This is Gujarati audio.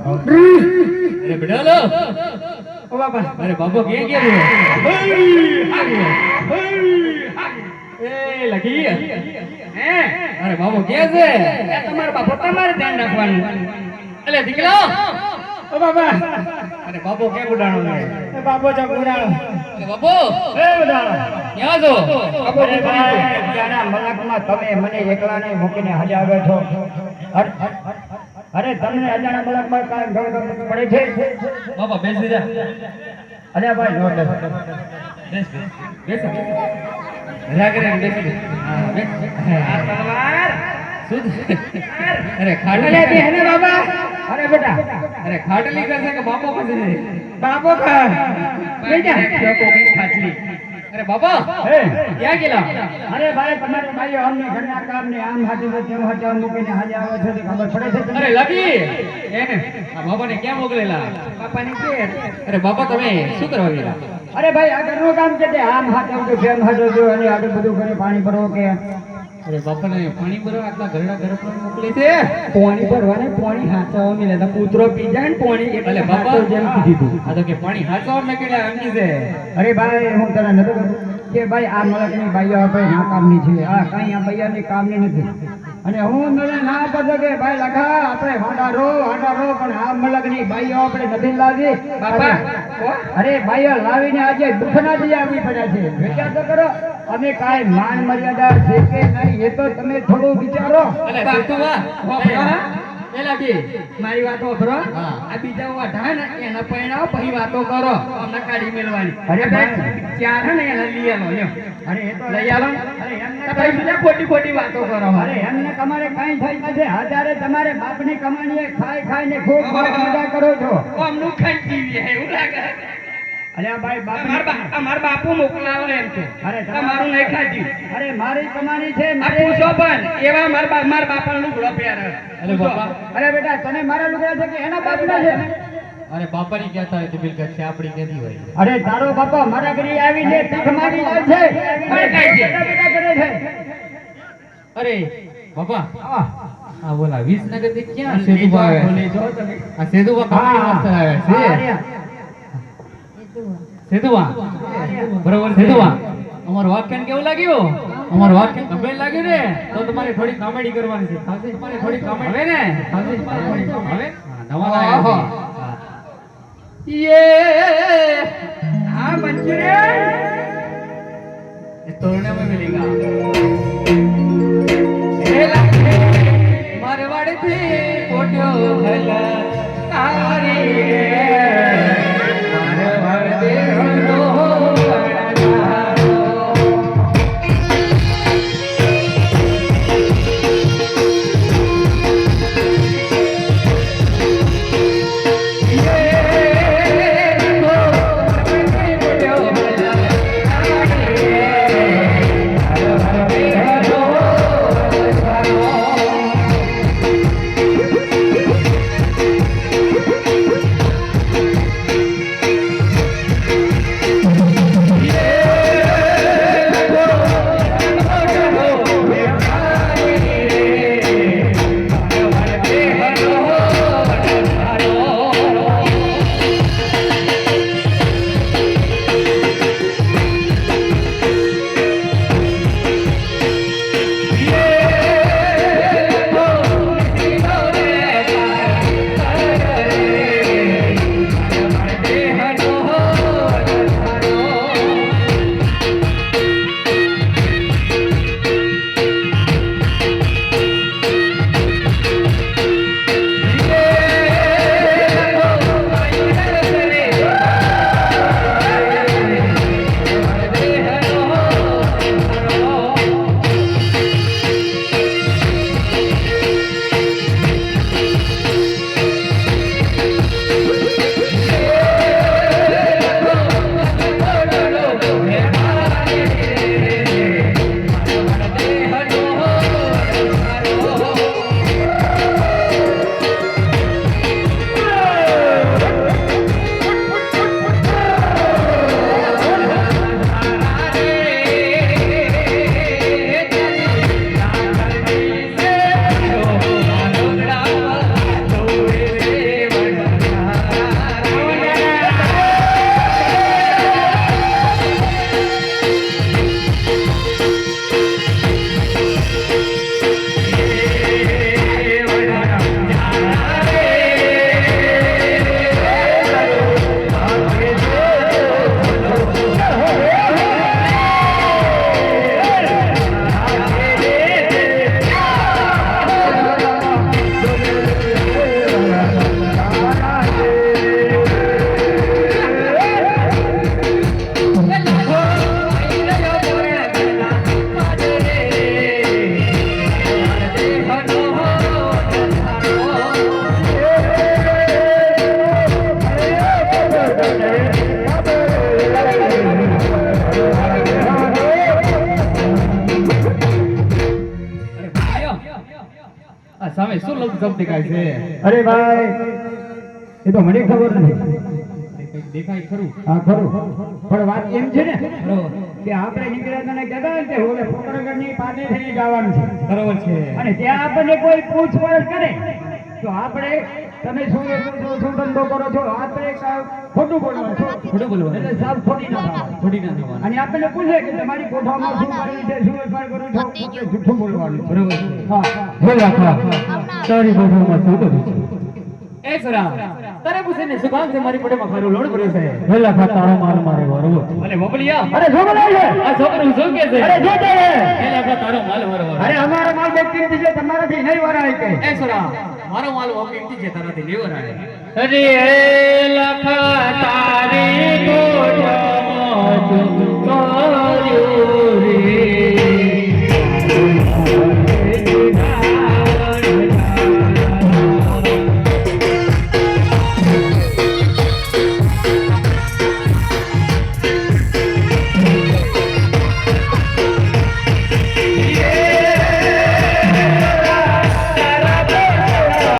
अरे बेटा लो ओ बाबा अरे बाबा क्या किया ए लगी हैं अरे बाबा क्या से ए तुम्हारे बाबा तुम्हारे ध्यान रखवानु अरे दिखलो ओ बाबा अरे बाबा क्या बुडाणो है ए बाबा जा बुडाणो अरे बाबा ए बुडाणो यहाँ जो बाबा रे भाई जाना मलक में તમે મને એકલાને મૂકીને હાજર આવ્યો છો अरे તમને અજાણા મલક માં કામ પડે છે બાબા બેસી જા અરે ભાઈ નો બેસ બેસ રાગરે બેસી હા બેસ આ તલવાર સુધ अरे खाटली भी है ना बाबा अरे बेटा अरे खाटली कैसे के बाबा बस बाबा का बेटा को खाटली अरे बाबा क्या केला अरे भाई तुम्हारे भाई हमने घરના કામ ને આમ હાથે તેમ હાથે મૂકીને હાજે આવે છે તો ખબર પડે છે અરે લગી એને આ બાબાને ક્યાં મોકલેલા બાપાને કે અરે બાબા તમે શું કરવા ગયેલા અરે ભાઈ આ ઘરનું કામ કે આમ હાથે તેમ હાથે જો અને આગળ બધું કરે પાણી ભરો કે अरे बापा ने पानी भरवा आटला घरડા ઘર પર મોકલી છે પાણી ભરવાને પાણી હાચવા મે લેતા કૂતરો પી જાય ને પાણી એટલે બાપા જેમ કીધું આ તો કે પાણી હાચવા મે કેલા આંગી છે અરે ભાઈ હું તને નતો કે ભાઈ આ મલકની બાઈઓ આપણે ના કામની છે આ કાઈ આ બાઈયાની કામની નથી અને હું મને ના પડ કે ભાઈ લખા આપણે હાંડારો પણ આ મલકની બાઈઓ આપણે નથી લાવી બાપા અરે બાઈઓ લાવીને આજે દુખના દી આવી પડ્યા છે વિચાર તો કરો અમે કાઈ માન મર્યાદા છે કે નહીં એ તો તમે થોડું વિચારો અલે સેતુવા એ લાગી મારી વાતો ભરો આ બીજા વાઢા ને એના પૈણાઓ પછી વાતો કરો અમને કાઢી મેલવાની અરે ભાઈ ચાર ને એને લઈ આલો લ્યો અરે એ તો લઈ આલો અરે એમને ભાઈ બીજા ખોટી વાતો કરો અરે એમને તમારે કાઈ થઈ નથી હજારે તમારે બાપની કમાણીએ ખાઈને ખૂબ મજા કરો છો અમનું ખાઈ જીવી હે એવું લાગે અરે ભાઈ બાપ માર બાપુ મોકલાવો એમ છે અરે તમારું નહીં ખાજી અરે મારી કમાણી છે મારે પૂછો પણ એવા માર બાપાનું લુગડો પહેરે અરે બાપા અરે બેટા તને મારા લુગડા છે કે એના બાપના છે અરે બાપાની કહેતા હોય તો બિલકુલ છે આપણી કેદી હોય અરે તારો બાપા મારા ઘરે આવીને ભીખ માંગી લે છે અરે કાઈ છે બેટા કરે છે અરે બાપા આ બોલા વિસનગર થી ક્યાં સેદુબા આવે બોલે જો તમે આ સેદુબા કામની વાત આવે છે સેતુવા બરોબર સેતુવા અમારું વાક્ય કેવું લાગ્યું અમારું વાક્ય ગમે લાગ્યું ને તો તમારે થોડી કોમેડી કરવાની છે ખાલી તમારે થોડી કોમેડી હવે ને ખાલી તમારે થોડી હવે નવા લાગ્યા ये हां बच्चे ये तोड़ने में मिलेगा ए लागे मारवाड़ थी कोट्यो भला तारी मारवाड़ दे रो સામે શું લવ શબ્દ દેખાય છે? અરે ભાઈ એ તો મને ખબર નથી. કંઈક દેખાય ખરું. હા ખરું, પણ વાત એમ છે ને બરોબર કે આપણે નીકળ્યા તને કહેતા ને કે ઓલે ફોકરગઢની પાસે થઈને જવાનું છે, બરોબર છે. અને ત્યાં આપણને કોઈ પૂછપરછ કરે તો આપણે તમે શું વેચો છો, શું ધંધો કરો છો, આપણે ખોટું બોલવાનું છો. ખોટું બોલવાનું. એટલે સાવ ખોટી ના થવાનું. ખોટી ના થવાનું. અને આપણને પૂછે કે તમારી કોઠામાં શું કર્યું છે, શું વેપાર કરો છો, આપણે જૂઠું બોલવાનું. બરોબર છે. હા બોલા તારી કોઠામાં શું કર્યું છે? એ સરા તારે પૂછીને શું કામ છે? મારી પડેમાં ખારું લોડ ભર્યો છે. વેલા ખા તારો માલ મારે વરવો. અરે બબલિયા, અરે શું બોલે છે? આ છોકરો શું કે છે? અરે જો તે એ લાખા તારો માલ મારવા. અરે અમારો માલ બેચી છે, તમારાથી નહીં વરાય કે. એ સરા મારો માલ ઓપીટી છે, તારાથી લેવર આવે. અરે એ લખા તારી કોઠામાં